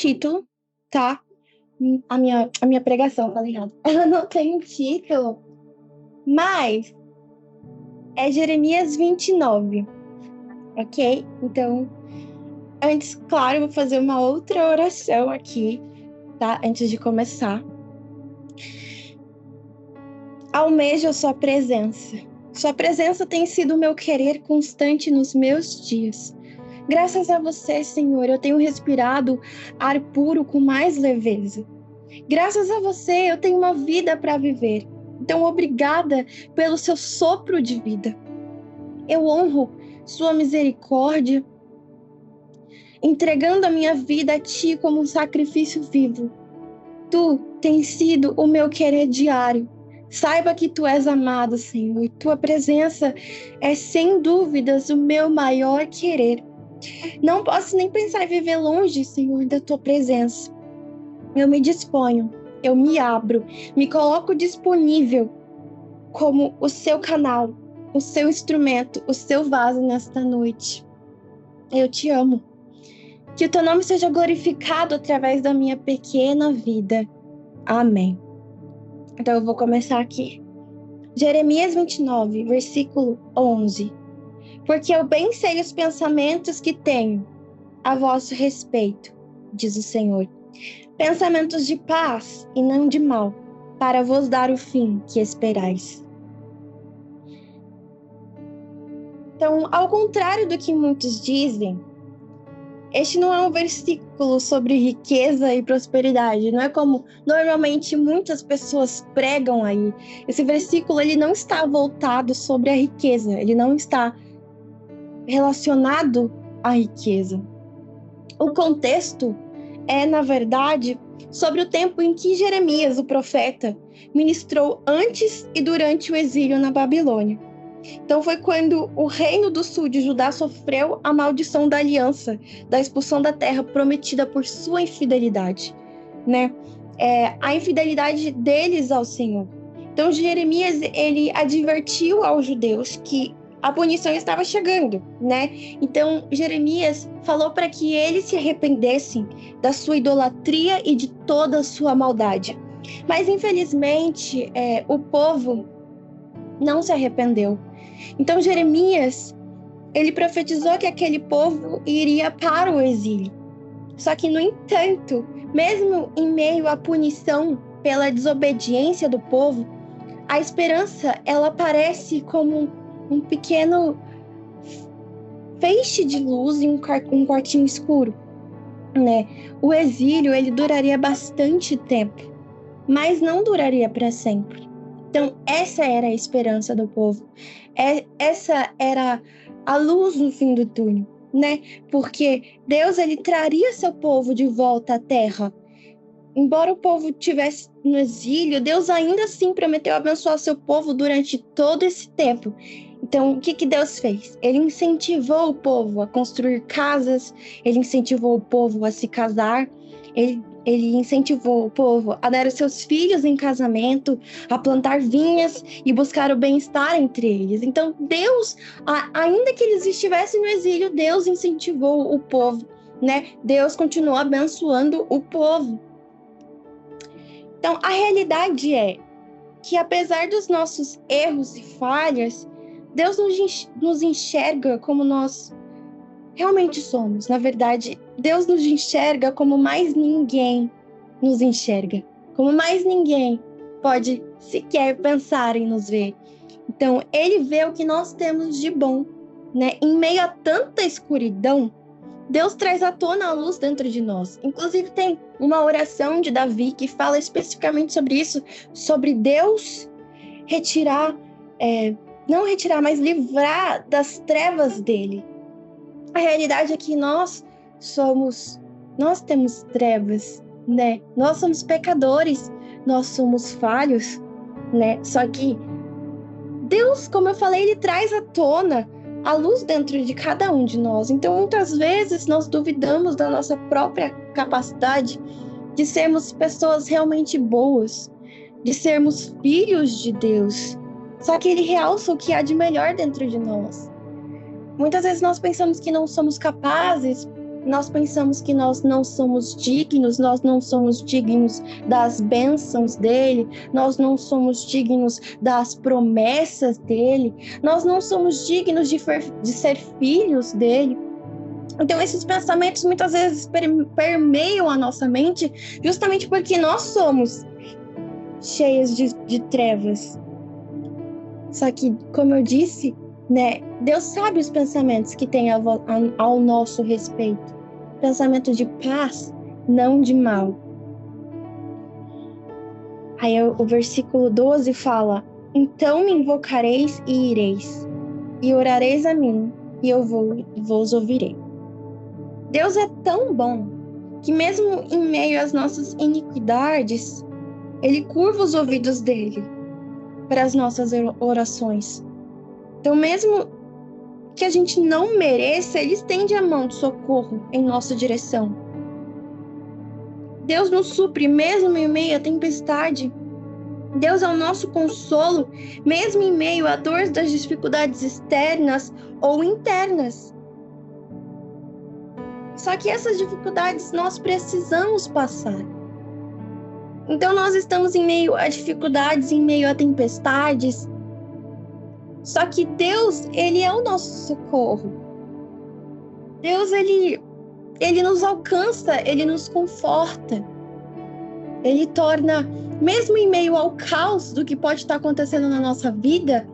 título, tá? A minha pregação, falei errado. Ela não tem um título, mas é Jeremias 29, ok? Então, antes, claro, eu vou fazer uma outra oração aqui, tá? Antes de começar. Almejo a sua presença. Sua presença tem sido o meu querer constante nos meus dias. Graças a você, Senhor, eu tenho respirado ar puro com mais leveza. Graças a você, eu tenho uma vida para viver. Então, obrigada pelo seu sopro de vida. Eu honro sua misericórdia, entregando a minha vida a ti como um sacrifício vivo. Tu tens sido o meu querer diário. Saiba que tu és amado, Senhor. Tua presença é, sem dúvidas, o meu maior querer. Não posso nem pensar em viver longe, Senhor, da tua presença. Eu me disponho, eu me abro, me coloco disponível como o seu canal, o seu instrumento, o seu vaso nesta noite. Eu te amo. Que o teu nome seja glorificado através da minha pequena vida. Amém. Então eu vou começar aqui. Jeremias 29, versículo 11. Porque eu bem sei os pensamentos que tenho a vosso respeito, diz o Senhor. Pensamentos de paz e não de mal, para vos dar o fim que esperais. Então, ao contrário do que muitos dizem, este não é um versículo sobre riqueza e prosperidade. Não é como normalmente muitas pessoas pregam aí. Esse versículo ele não está voltado sobre a riqueza. Ele não está relacionado à riqueza. O contexto é, na verdade, sobre o tempo em que Jeremias, o profeta, ministrou antes e durante o exílio na Babilônia. Então foi quando o reino do sul de Judá sofreu a maldição da aliança, da expulsão da terra prometida por sua infidelidade, né? A infidelidade deles ao Senhor. Então Jeremias, ele advertiu aos judeus que a punição estava chegando, né? Então Jeremias falou para que eles se arrependessem da sua idolatria e de toda a sua maldade. Mas infelizmente o povo não se arrependeu. Então Jeremias, ele profetizou que aquele povo iria para o exílio. Só que, no entanto, mesmo em meio à punição pela desobediência do povo, a esperança, ela aparece como um pequeno feixe de luz em um quartinho escuro, né? O exílio, ele duraria bastante tempo, mas não duraria para sempre. Então, essa era a esperança do povo. Essa era a luz no fim do túnel, né? Porque Deus, ele traria seu povo de volta à terra. Embora o povo estivesse no exílio, Deus ainda assim prometeu abençoar seu povo durante todo esse tempo. Então, o que Deus fez? Ele incentivou o povo a construir casas, ele incentivou o povo a se casar, ele incentivou o povo a dar os seus filhos em casamento, a plantar vinhas e buscar o bem-estar entre eles. Então, Deus, ainda que eles estivessem no exílio, Deus incentivou o povo, né? Deus continuou abençoando o povo. Então, a realidade é que, apesar dos nossos erros e falhas, Deus nos enxerga como nós realmente somos. Na verdade, Deus nos enxerga como mais ninguém nos enxerga. Como mais ninguém pode sequer pensar em nos ver. Então, Ele vê o que nós temos de bom, né? Em meio a tanta escuridão, Deus traz à tona a luz dentro de nós. Inclusive, tem uma oração de Davi que fala especificamente sobre isso, sobre Deus retirar, não retirar, mas livrar das trevas dele. A realidade é que nós temos trevas, né? Nós somos pecadores, nós somos falhos, né? Só que Deus, como eu falei, ele traz à tona a luz dentro de cada um de nós. Então, muitas vezes, nós duvidamos da nossa própria capacidade de sermos pessoas realmente boas, de sermos filhos de Deus. Só que ele realça o que há de melhor dentro de nós. Muitas vezes nós pensamos que não somos capazes Nós pensamos que nós não somos dignos das bênçãos dele, nós não somos dignos das promessas dele, nós não somos dignos de ser filhos dele. Então, esses pensamentos muitas vezes permeiam a nossa mente, justamente porque nós somos cheias de trevas. Só que, como eu disse, né, Deus sabe os pensamentos que tem ao nosso respeito. Pensamento de paz, não de mal. Aí o versículo 12 fala: então me invocareis e ireis, e orareis a mim, e eu vos ouvirei. Deus é tão bom que mesmo em meio às nossas iniquidades, Ele curva os ouvidos dele para as nossas orações. Então, mesmo que a gente não mereça, Ele estende a mão de socorro em nossa direção. Deus nos supre mesmo em meio à tempestade. Deus é o nosso consolo, mesmo em meio à dor das dificuldades externas ou internas. Só que essas dificuldades nós precisamos passar. Então nós estamos em meio a dificuldades, em meio a tempestades. Só que Deus, Ele é o nosso socorro. Deus, Ele nos alcança, Ele nos conforta. Ele torna, mesmo em meio ao caos do que pode estar acontecendo na nossa vida,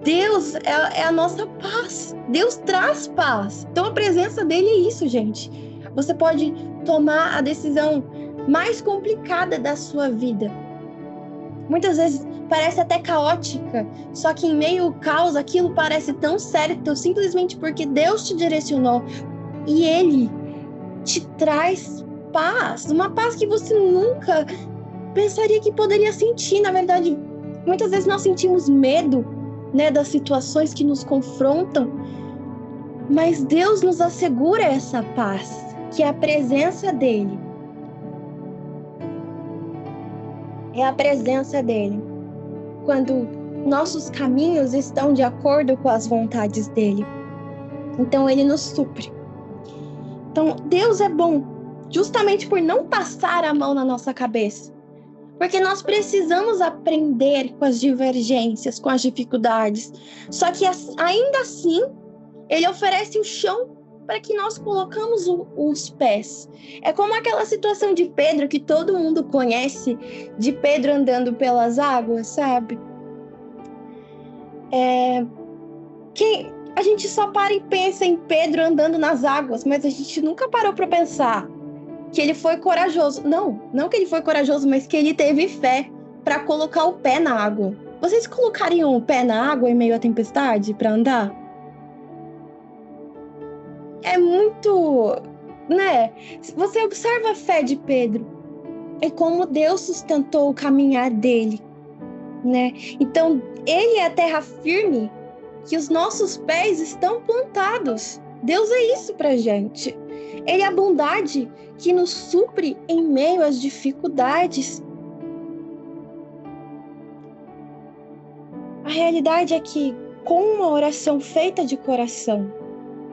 Deus é a nossa paz. Deus traz paz. Então a presença dele é isso, gente. Você pode tomar a decisão mais complicada da sua vida. Muitas vezes parece até caótica, só que em meio ao caos aquilo parece tão certo, simplesmente porque Deus te direcionou e Ele te traz paz, uma paz que você nunca pensaria que poderia sentir. Na verdade, muitas vezes nós sentimos medo, né, das situações que nos confrontam, mas Deus nos assegura essa paz, que é a presença dele. É a presença dele. Quando nossos caminhos estão de acordo com as vontades dele. Então ele nos supre. Então Deus é bom, justamente por não passar a mão na nossa cabeça. Porque nós precisamos aprender com as divergências, com as dificuldades. Só que ainda assim, ele oferece o chão para que nós colocamos os pés. É como aquela situação de Pedro que todo mundo conhece, de Pedro andando pelas águas, sabe? A gente só para e pensa em Pedro andando nas águas, mas a gente nunca parou para pensar que ele foi corajoso. Não que ele foi corajoso, mas que ele teve fé para colocar o pé na água. Vocês colocariam o pé na água em meio à tempestade para andar? É muito, né? Você observa a fé de Pedro e como Deus sustentou o caminhar dele, né? Então, ele é a terra firme que os nossos pés estão plantados. Deus é isso pra gente. Ele é a bondade que nos supre em meio às dificuldades. A realidade é que, com uma oração feita de coração,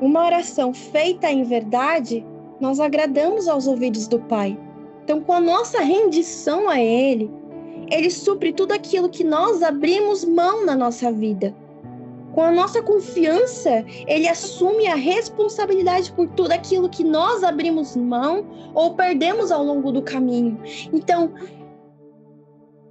uma oração feita em verdade, nós agradamos aos ouvidos do Pai. Então, com a nossa rendição a Ele, Ele supre tudo aquilo que nós abrimos mão na nossa vida. Com a nossa confiança, Ele assume a responsabilidade por tudo aquilo que nós abrimos mão ou perdemos ao longo do caminho. Então,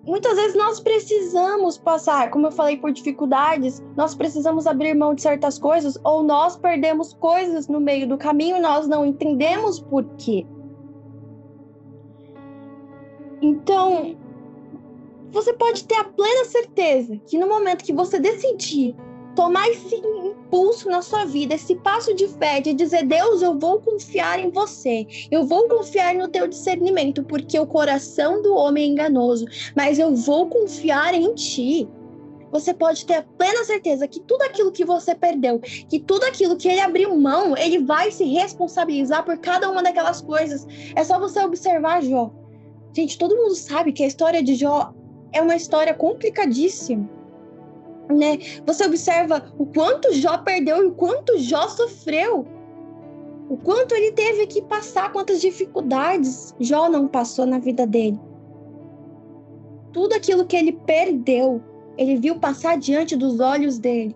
muitas vezes nós precisamos passar, como eu falei, por dificuldades, nós precisamos abrir mão de certas coisas, ou nós perdemos coisas no meio do caminho e nós não entendemos por quê. Então, você pode ter a plena certeza que no momento que você decidir tomar esse impulso na sua vida, esse passo de fé, de dizer: Deus, eu vou confiar em você, eu vou confiar no teu discernimento, porque o coração do homem é enganoso, mas eu vou confiar em ti. Você pode ter a plena certeza que tudo aquilo que você perdeu, que tudo aquilo que ele abriu mão, ele vai se responsabilizar por cada uma daquelas coisas. É só você observar Jó. Gente, todo mundo sabe que a história de Jó é uma história complicadíssima, né? Você observa o quanto Jó perdeu e o quanto Jó sofreu. o quanto ele teve que passar, quantas dificuldades Jó não passou na vida dele. Tudo aquilo que ele perdeu, ele viu passar diante dos olhos dele.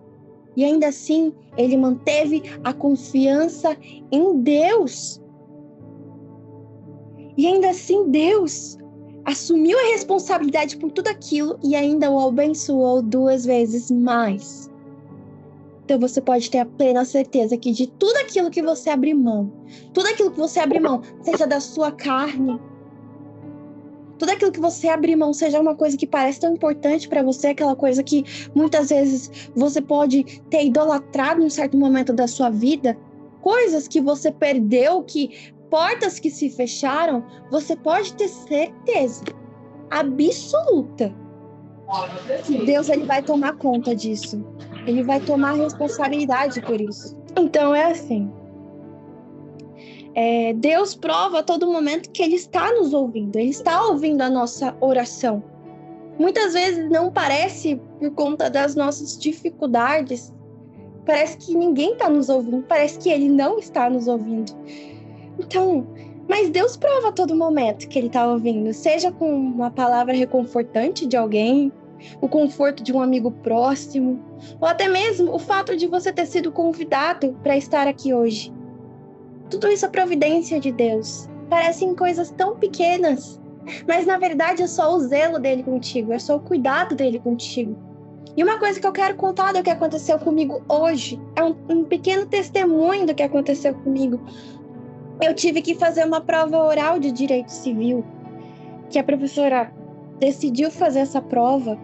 E ainda assim, ele manteve a confiança em Deus. E ainda assim, Deus assumiu a responsabilidade por tudo aquilo e ainda o abençoou 2 vezes mais. Então você pode ter a plena certeza que de tudo aquilo que você abrir mão, seja da sua carne, tudo aquilo que você abrir mão, seja uma coisa que parece tão importante para você, aquela coisa que muitas vezes você pode ter idolatrado em um certo momento da sua vida, coisas que você perdeu, portas que se fecharam, você pode ter certeza absoluta que Deus ele vai tomar conta disso. Ele vai tomar responsabilidade por isso. Então é assim. Deus prova a todo momento que Ele está nos ouvindo. Ele está ouvindo a nossa oração. Muitas vezes não parece por conta das nossas dificuldades. Parece que ninguém está nos ouvindo. Parece que Ele não está nos ouvindo. Então, mas Deus prova a todo momento que Ele está ouvindo. Seja com uma palavra reconfortante de alguém, o conforto de um amigo próximo, ou até mesmo o fato de você ter sido convidado para estar aqui hoje. Tudo isso é providência de Deus. Parecem coisas tão pequenas, mas na verdade é só o zelo dele contigo, é só o cuidado dele contigo. E uma coisa que eu quero contar do que aconteceu comigo hoje, é um pequeno testemunho do que aconteceu comigo. Eu tive que fazer uma prova oral de direito civil, que a professora decidiu fazer essa prova.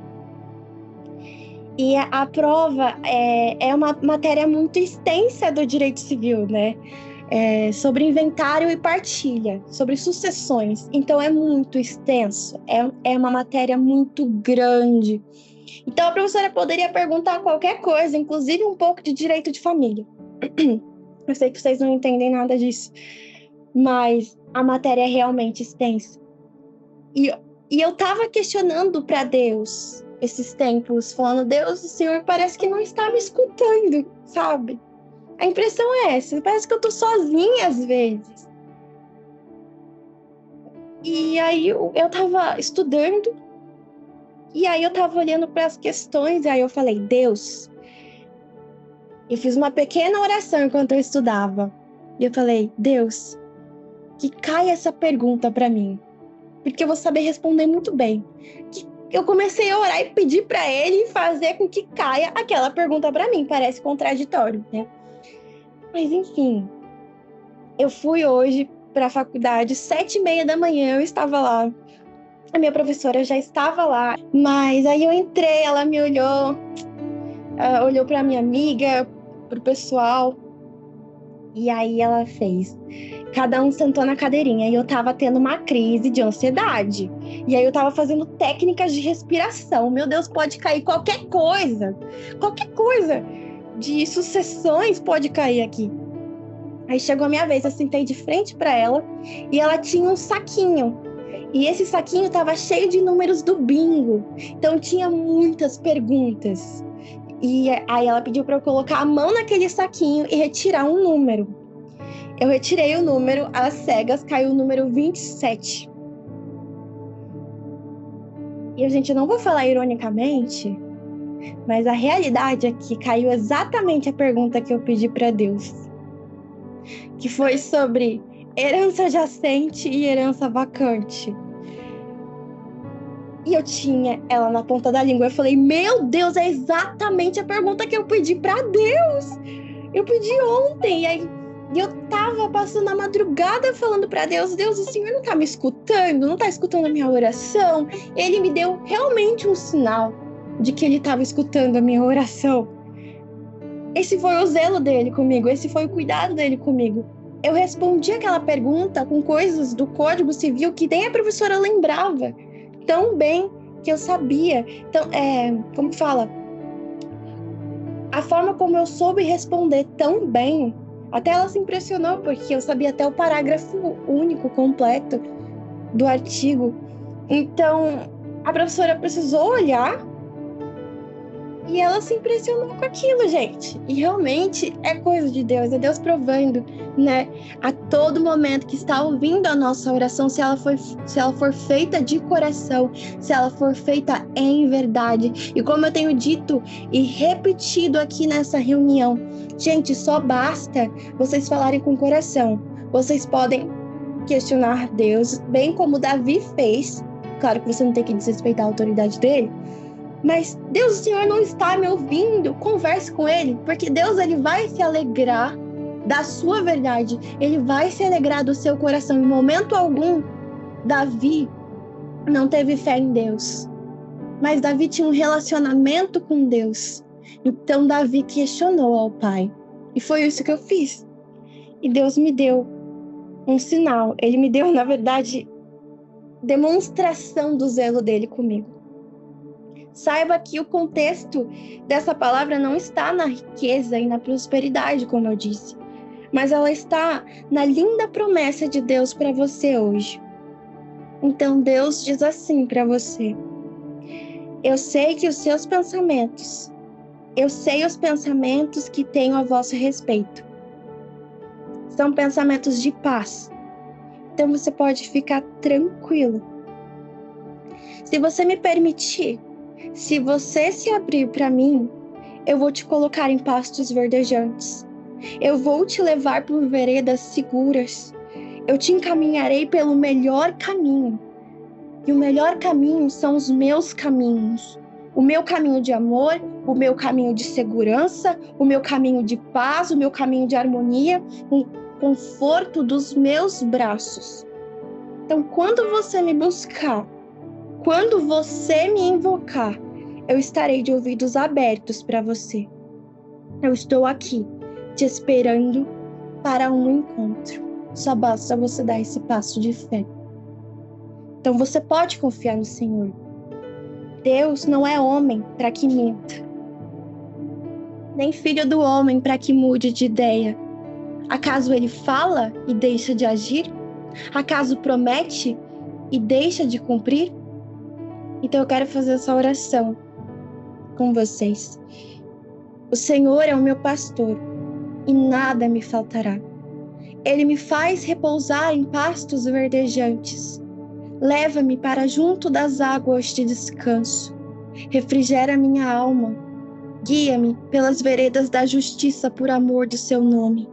E a prova é uma matéria muito extensa do direito civil, né? Sobre inventário e partilha, sobre sucessões. Então é muito extenso, é uma matéria muito grande. Então a professora poderia perguntar qualquer coisa, inclusive um pouco de direito de família. Eu sei que vocês não entendem nada disso, mas a matéria é realmente extensa. E eu tava questionando para Deus esses tempos, falando: Deus, o Senhor parece que não está me escutando, sabe? A impressão é essa, parece que eu tô sozinha às vezes. E aí eu tava estudando, e aí eu tava olhando para as questões, e aí eu falei: Deus, eu fiz uma pequena oração enquanto eu estudava. E eu falei: Deus, que caia essa pergunta para mim, porque eu vou saber responder muito bem. Eu comecei a orar e pedir para ele fazer com que caia aquela pergunta para mim. Parece contraditório, né? Mas enfim, eu fui hoje para a faculdade, 7h30 da manhã, eu estava lá. A minha professora já estava lá, mas aí eu entrei, ela me olhou, olhou para minha amiga, para o pessoal, e aí ela fez. Cada um sentou na cadeirinha e eu tava tendo uma crise de ansiedade. E aí eu tava fazendo técnicas de respiração. Meu Deus, pode cair qualquer coisa. Qualquer coisa de sucessões pode cair aqui. Aí chegou a minha vez, eu sentei de frente para ela e ela tinha um saquinho. E esse saquinho tava cheio de números do bingo. Então tinha muitas perguntas. E aí ela pediu para eu colocar a mão naquele saquinho e retirar um número. Eu retirei o número, às cegas, caiu o número 27. E, gente, eu não vou falar ironicamente, mas a realidade é que caiu exatamente a pergunta que eu pedi para Deus, que foi sobre herança jacente e herança vacante. E eu tinha ela na ponta da língua. Eu falei: meu Deus, é exatamente a pergunta que eu pedi para Deus. Eu pedi ontem, e aí eu tava passando a madrugada falando para Deus: Deus, o Senhor não tá me escutando, não tá escutando a minha oração. Ele me deu realmente um sinal de que ele estava escutando a minha oração. Esse foi o zelo dele comigo, esse foi o cuidado dele comigo. Eu respondi aquela pergunta com coisas do Código Civil que nem a professora lembrava tão bem, que eu sabia. Então, como fala? A forma como eu soube responder tão bem, até ela se impressionou, porque eu sabia até o parágrafo único, completo do artigo. Então, a professora precisou olhar E ela se impressionou com aquilo, gente. E realmente é coisa de Deus, é Deus provando, né? A todo momento que está ouvindo a nossa oração, se ela for feita de coração, se ela for feita em verdade. E como eu tenho dito e repetido aqui nessa reunião, gente, só basta vocês falarem com o coração. Vocês podem questionar Deus, bem como Davi fez. Claro que você não tem que desrespeitar a autoridade dele. Mas Deus, o Senhor não está me ouvindo, converse com Ele, porque Deus, Ele vai se alegrar da sua verdade, Ele vai se alegrar do seu coração. Em momento algum, Davi não teve fé em Deus, mas Davi tinha um relacionamento com Deus. Então Davi questionou ao Pai, e foi isso que eu fiz. E Deus me deu um sinal, Ele me deu, na verdade, demonstração do zelo dele comigo. Saiba que o contexto dessa palavra não está na riqueza e na prosperidade, como eu disse, mas ela está na linda promessa de Deus para você hoje. Então Deus diz assim para você: eu sei que os seus pensamentos, eu sei os pensamentos que tenho a vosso respeito. São pensamentos de paz. Então você pode ficar tranquilo. Se você me permitir, se você se abrir para mim, eu vou te colocar em pastos verdejantes. Eu vou te levar por veredas seguras. Eu te encaminharei pelo melhor caminho. E o melhor caminho são os meus caminhos. O meu caminho de amor, o meu caminho de segurança, o meu caminho de paz, o meu caminho de harmonia, o conforto dos meus braços. Então, quando você me buscar, quando você me invocar, eu estarei de ouvidos abertos para você. Eu estou aqui, te esperando para um encontro. Só basta você dar esse passo de fé. Então você pode confiar no Senhor. Deus não é homem para que minta, nem filho do homem para que mude de ideia. Acaso ele fala e deixa de agir? Acaso promete e deixa de cumprir? Então eu quero fazer essa oração com vocês. O Senhor é o meu pastor e nada me faltará. Ele me faz repousar em pastos verdejantes. Leva-me para junto das águas de descanso. Refrigera minha alma. Guia-me pelas veredas da justiça por amor do seu nome.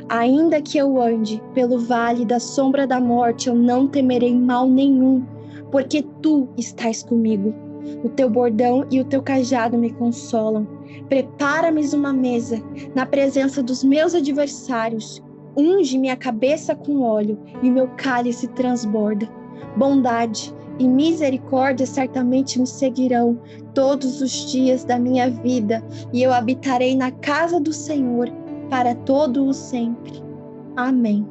Ainda que eu ande pelo vale da sombra da morte, eu não temerei mal nenhum, porque tu estás comigo. O teu bordão e o teu cajado me consolam. Prepara-me uma mesa na presença dos meus adversários. Unge minha cabeça com óleo e meu cálice transborda. Bondade e misericórdia certamente me seguirão todos os dias da minha vida, e eu habitarei na casa do Senhor para todo o sempre. Amém.